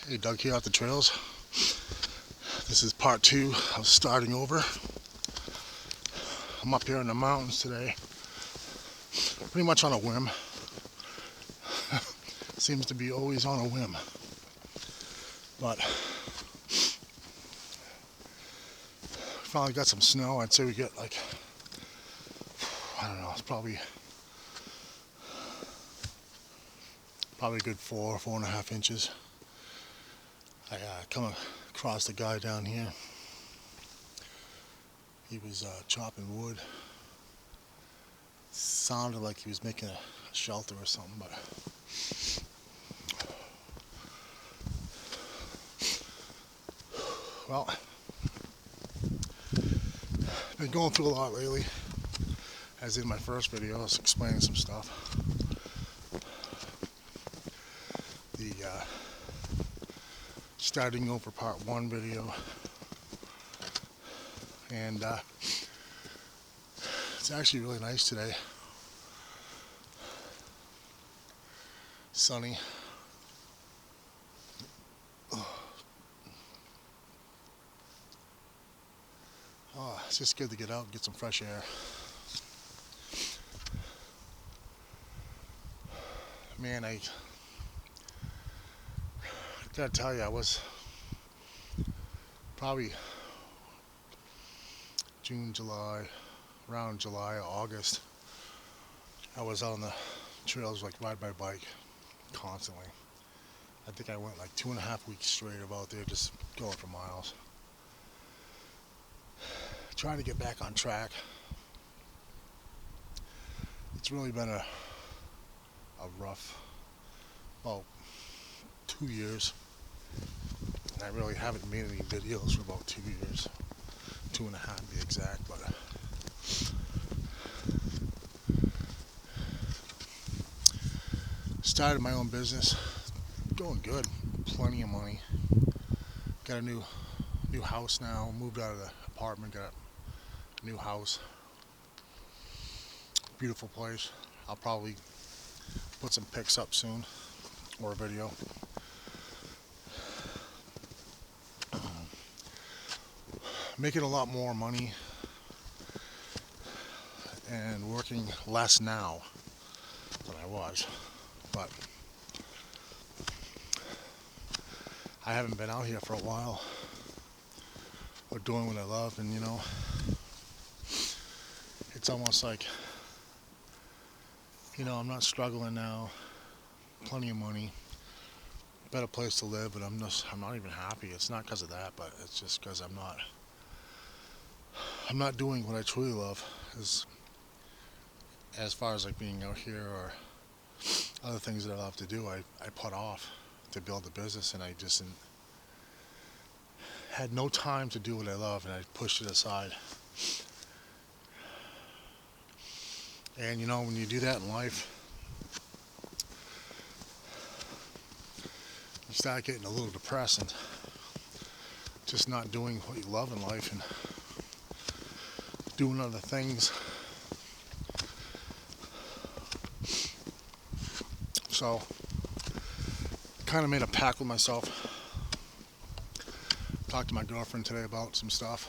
Hey, Doug here at the trails. This is part 2 of starting over. I'm up here in the mountains today, pretty much on a whim. Seems to be always on a whim. But finally got some snow. I'd say we get like, I don't know, it's probably a good 4.5 inches. I come across the guy down here. He was chopping wood. Sounded like he was making a shelter or something, but well, been going through a lot lately. As in my first video, I was explaining some stuff. The starting over part 1 video, and it's actually really nice today. Sunny. Oh, it's just good to get out and get some fresh air. Man, I gotta tell you, I was probably June, July, around July or August, I was out on the trails, like ride my bike constantly. I think I went like 2.5 weeks straight of out there just going for miles. Trying to get back on track. It's really been a rough, about 2 years. And I really haven't made any videos for about 2 years. 2.5 to be exact, but started my own business. Going good. Plenty of money. Got a new house now. Moved out of the apartment. Got a new house. Beautiful place. I'll probably put some pics up soon, or a video. Making a lot more money and working less now than I was, but I haven't been out here for a while or doing what I love, and you know, it's almost like, you know, I'm not struggling now, plenty of money, better place to live, but I'm not even happy. It's not because of that, but it's just because I'm not doing what I truly love, as far as like being out here or other things that I love to do. I put off to build a business, and I just had no time to do what I love, and I pushed it aside. And you know, when you do that in life, you start getting a little depressed and just not doing what you love in life and doing other things. So, kind of made a pact with myself. Talked to my girlfriend today about some stuff,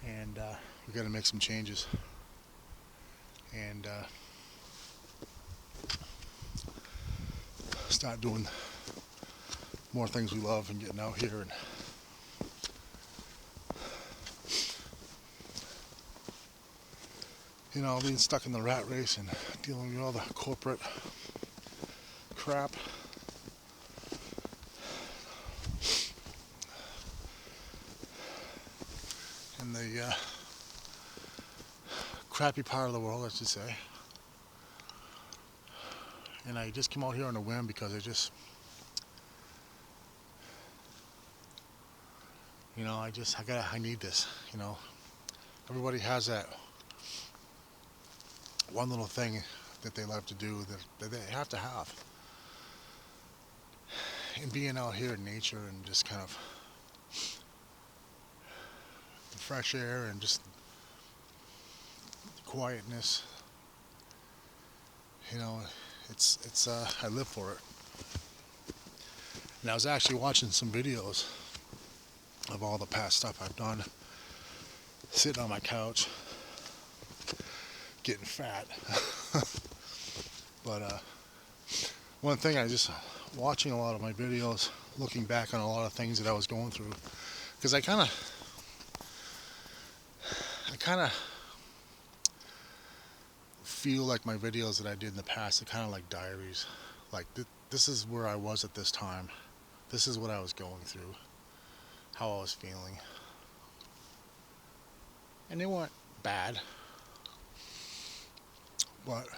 and we got to make some changes. And start doing more things we love and getting out here and you know, being stuck in the rat race and dealing with all the corporate crap. And the crappy part of the world, I should say. And I just came out here on a whim because you know, I need this, you know. Everybody has that one little thing that they love to do that they have to have. And being out here in nature and just kind of the fresh air and just quietness, you know, it's I live for it. And I was actually watching some videos of all the past stuff I've done, sitting on my couch, getting fat. But one thing, I just watching a lot of my videos, looking back on a lot of things that I was going through, because I kind of feel like my videos that I did in the past are kind of like diaries. Like this is where I was at this time. This is what I was going through, how I was feeling, and they weren't bad, but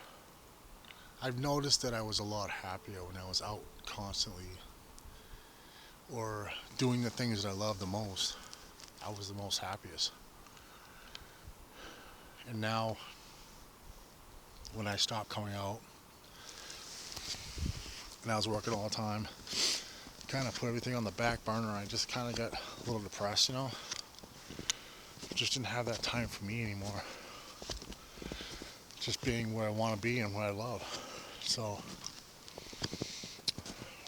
I've noticed that I was a lot happier when I was out constantly or doing the things that I love the most. I was the most happiest. And now, when I stopped coming out and I was working all the time, kind of put everything on the back burner, I just kind of got a little depressed, you know? Just didn't have that time for me anymore. Just being where I want to be and what I love. So,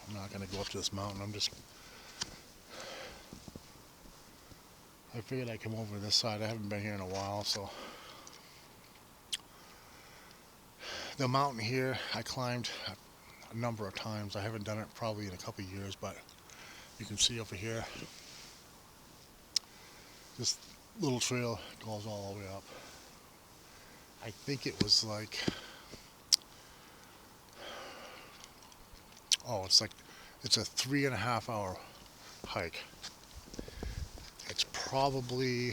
I'm not going to go up to this mountain. I figured I'd come over to this side. I haven't been here in a while, so. The mountain here, I climbed a number of times. I haven't done it probably in a couple of years, but you can see over here, this little trail goes all the way up. I think it was like, it's a 3.5 hour hike. It's probably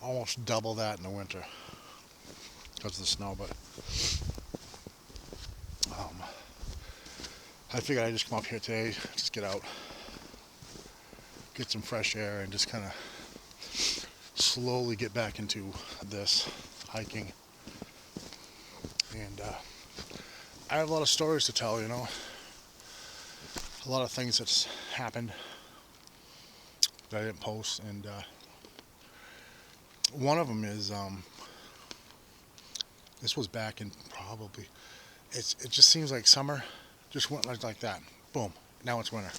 almost double that in the winter because of the snow, but I figured I'd just come up here today, just get out, get some fresh air, and just kind of slowly get back into this hiking. And I have a lot of stories to tell, you know, a lot of things that's happened that I didn't post, and one of them is this was back in probably, it just seems like summer just went like that, boom, now it's winter.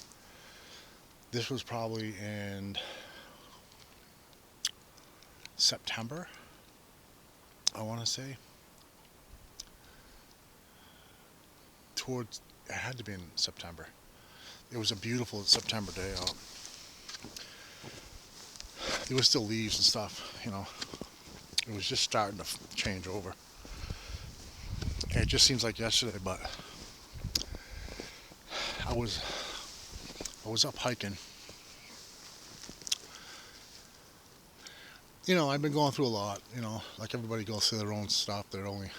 This was probably in September, I want to say. It had to be in September. It was a beautiful September day out. There was still leaves and stuff, you know. It was just starting to change over. And it just seems like yesterday, but I was up hiking. You know, I've been going through a lot, you know, like everybody goes through their own stuff, their only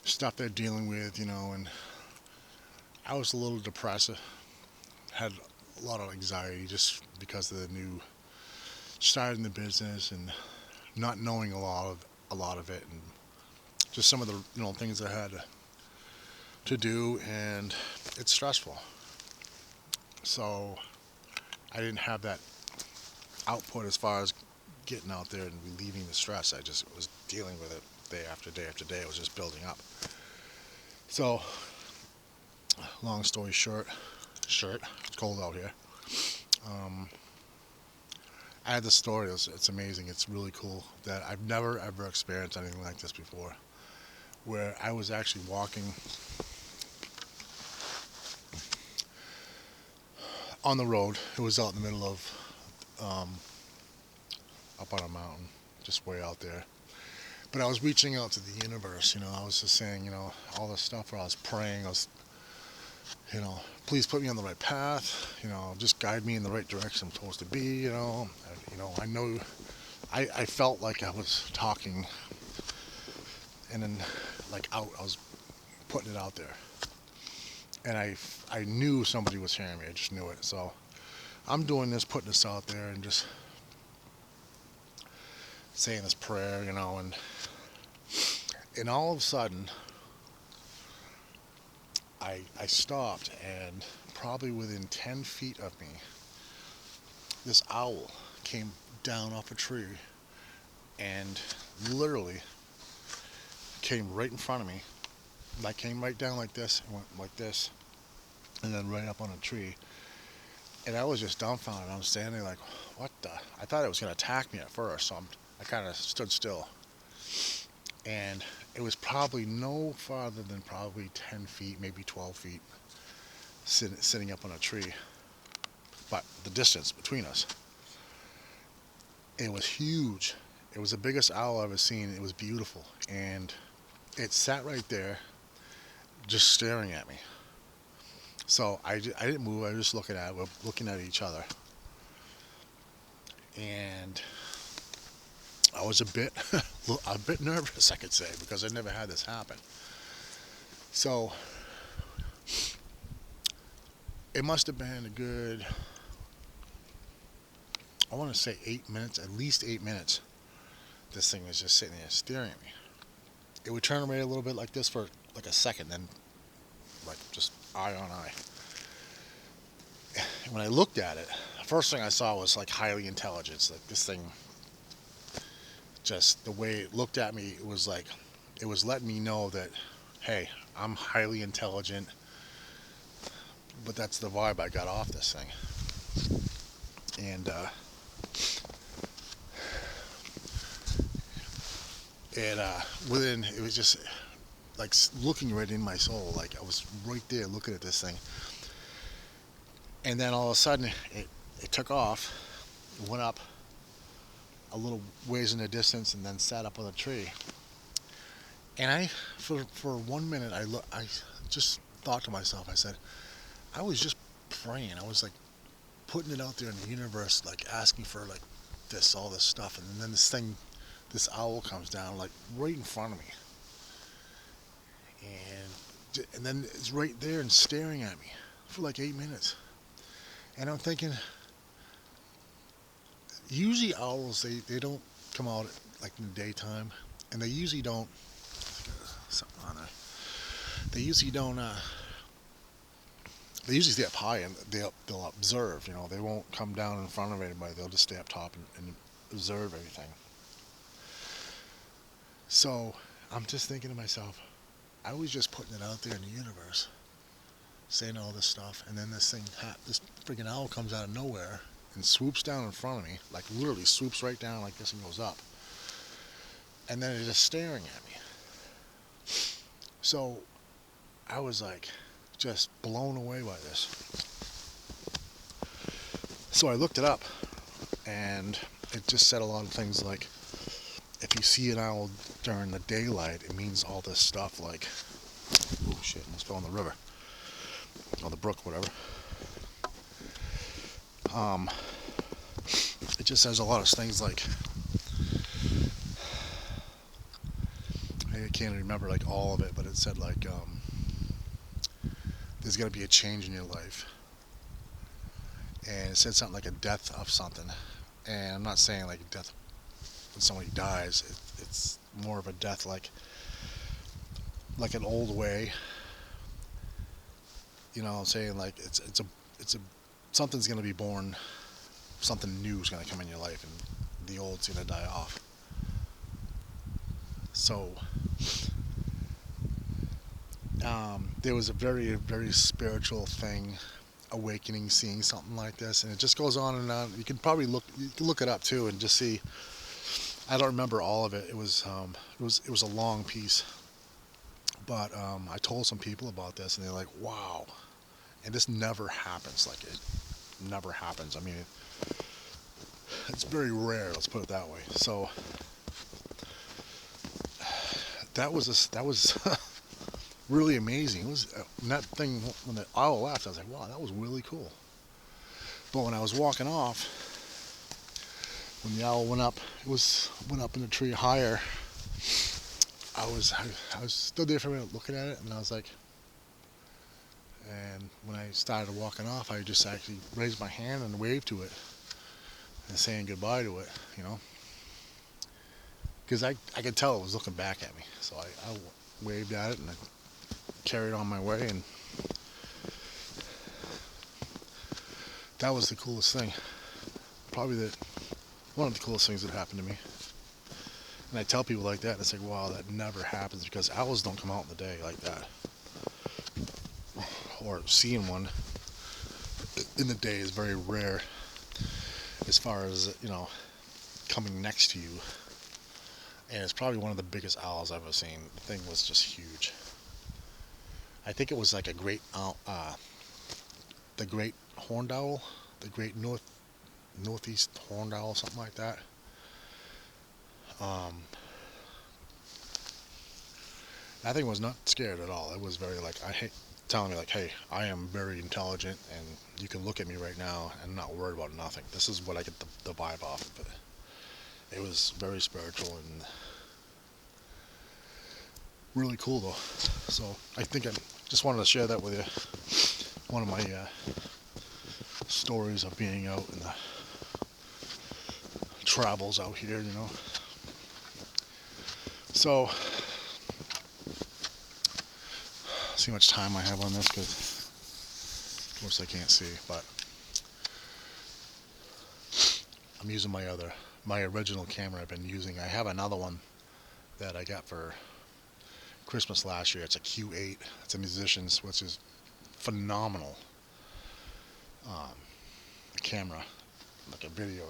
stuff they're dealing with, you know, and I was a little depressed, had a lot of anxiety just because of the new starting the business and not knowing a lot of it, and just some of the, you know, things I had to do, and it's stressful. So I didn't have that output as far as getting out there and relieving the stress. I just was dealing with it day after day after day. It was just building up. So, long story short, it's cold out here. I had this story. It's amazing. It's really cool that I've never ever experienced anything like this before, where I was actually walking on the road. It was out in the middle of up on a mountain, just way out there. But I was reaching out to the universe, you know. I was just saying, you know, all this stuff where I was praying. I was, you know, please put me on the right path. You know, just guide me in the right direction I'm supposed to be. You know, I know. I felt like I was talking, and then like I was putting it out there, and I knew somebody was hearing me. I just knew it. So I'm doing this, putting this out there, and just saying this prayer, you know, and all of a sudden, I stopped, and probably within 10 feet of me, this owl came down off a tree and literally came right in front of me. Like, came right down like this and went like this and then right up on a tree. And I was just dumbfounded. I'm standing like, what the? I thought it was going to attack me at first, so I kind of stood still. And it was probably no farther than probably 10 feet, maybe 12 feet, sitting up on a tree. But the distance between us, it was huge. It was the biggest owl I've ever seen. It was beautiful. And it sat right there, just staring at me. So I didn't move. I was just looking at it. We're looking at each other. And I was a bit nervous, I could say, because I never had this happen. So it must have been a good, I want to say 8 minutes, at least 8 minutes. This thing was just sitting there staring at me. It would turn away a little bit like this for like a second, then like just eye on eye. And when I looked at it, the first thing I saw was like highly intelligent. Like this thing, just the way it looked at me, it was letting me know that, hey, I'm highly intelligent. But that's the vibe I got off this thing. And it was just like looking right in my soul. Like I was right there looking at this thing. And then all of a sudden, it took off, went up a little ways in the distance, and then sat up on the tree. And for 1 minute, I just thought to myself, I said, I was just praying. I was like putting it out there in the universe, like asking for like all this stuff, and then this owl comes down like right in front of me, and then it's right there and staring at me for like 8 minutes. And I'm thinking, usually owls they don't come out like in the daytime, and they usually don't. Something on there. They usually don't. They usually stay up high and they'll observe. You know, they won't come down in front of anybody. They'll just stay up top and observe everything. So I'm just thinking to myself, I was just putting it out there in the universe, saying all this stuff, and then this freaking owl comes out of nowhere and swoops down in front of me, like literally swoops right down like this and goes up, and then it's just staring at me. So I was like just blown away by this. So I looked it up, and it just said a lot of things like, if you see an owl during the daylight, it means all this stuff like, oh shit, almost fell in the river, or the brook, whatever. It just says a lot of things like, I can't remember like all of it, but it said like, there's going to be a change in your life. And it said something like a death of something. And I'm not saying like death when somebody dies. It's more of a death like an old way. You know what I'm saying? Like it's a something's going to be born, something new is going to come in your life, and the old's going to die off. So there was a very, very spiritual thing, awakening, seeing something like this, and it just goes on and on. You can look it up too and just see. I don't remember all of it. It was a long piece, but I told some people about this, and they're like, "Wow!" And this never happens. Like it never happens. I mean, it's very rare. Let's put it that way. So that was really amazing. It was that thing when the owl left. I was like, "Wow, that was really cool." But when I was walking off, when the owl went up in the tree higher. I was stood there for a minute looking at it, and I was like, and when I started walking off, I just actually raised my hand and waved to it, and saying goodbye to it, you know, because I could tell it was looking back at me. So I waved at it and I carried on my way, and that was the coolest thing. Probably one of the coolest things that happened to me. And I tell people like that, and it's like, wow, that never happens, because owls don't come out in the day like that. or seeing one in the day is very rare as far as, coming next to you. And it's probably one of the biggest owls I've ever seen. The thing was just huge. I think it was like a great owl, the great horned owl, the great northeast horned owl, something like that. That thing was not scared at all. It was very like, telling me like, hey, I am very intelligent, and you can look at me right now and not worry about nothing. This is what I get the vibe off of it. It was very spiritual and really cool though. So I think I just wanted to share that with you. One of my stories of being out in the travels out here, So, see how much time I have on this, because of course I can't see, but I'm using my original camera I've been using. I have another one that I got for Christmas last year. It's a Q8. It's a Musician's, which is phenomenal camera, like a video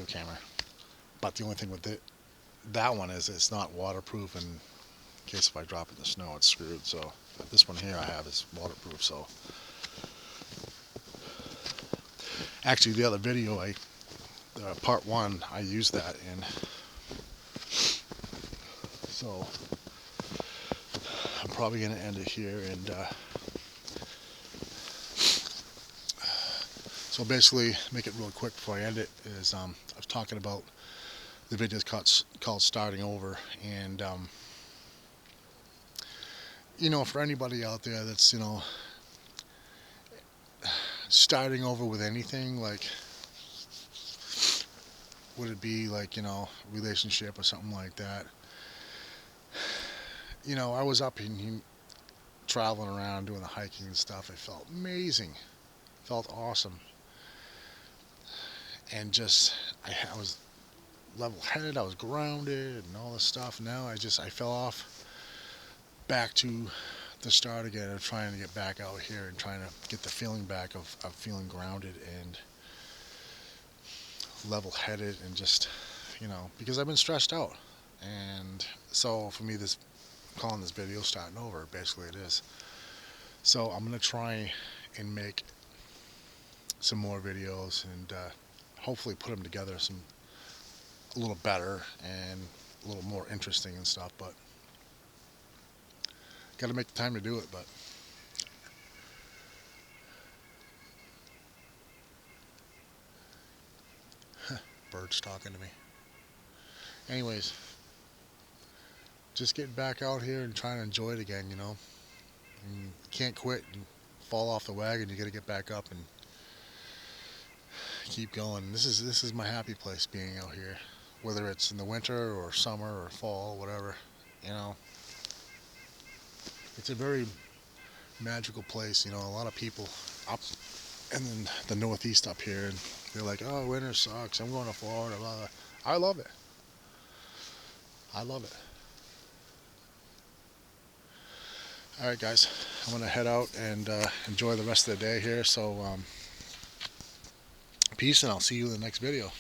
camera. But the only thing with that one is it's not waterproof, and in case if I drop it in the snow, it's screwed. So this one here I have is waterproof. So actually, the other video, part one, I used that in. So I'm probably going to end it here, and so basically, make it real quick before I end it, is I was talking about the video called Starting Over, and for anybody out there that's starting over with anything, like would it be like relationship or something like that. I was up in traveling around doing the hiking and stuff. It felt amazing, felt awesome, and just I was level-headed, I was grounded and all this stuff. Now I fell off back to the start again of trying to get back out here and trying to get the feeling back of feeling grounded and level-headed, and just because I've been stressed out. And so for me, calling this video Starting Over, basically it is. So I'm gonna try and make some more videos, and hopefully put them together a little better and a little more interesting and stuff, but gotta make the time to do it. But birds talking to me. Anyways, just getting back out here and trying to enjoy it again, and you can't quit and fall off the wagon. You gotta get back up and keep going. This is my happy place, being out here, whether it's in the winter or summer or fall, whatever. It's a very magical place. A lot of people up in the Northeast up here, and they're like, "Oh, winter sucks. I'm going to Florida." Blah, blah. I love it. I love it. All right, guys, I'm gonna head out and enjoy the rest of the day here. So, peace, and I'll see you in the next video.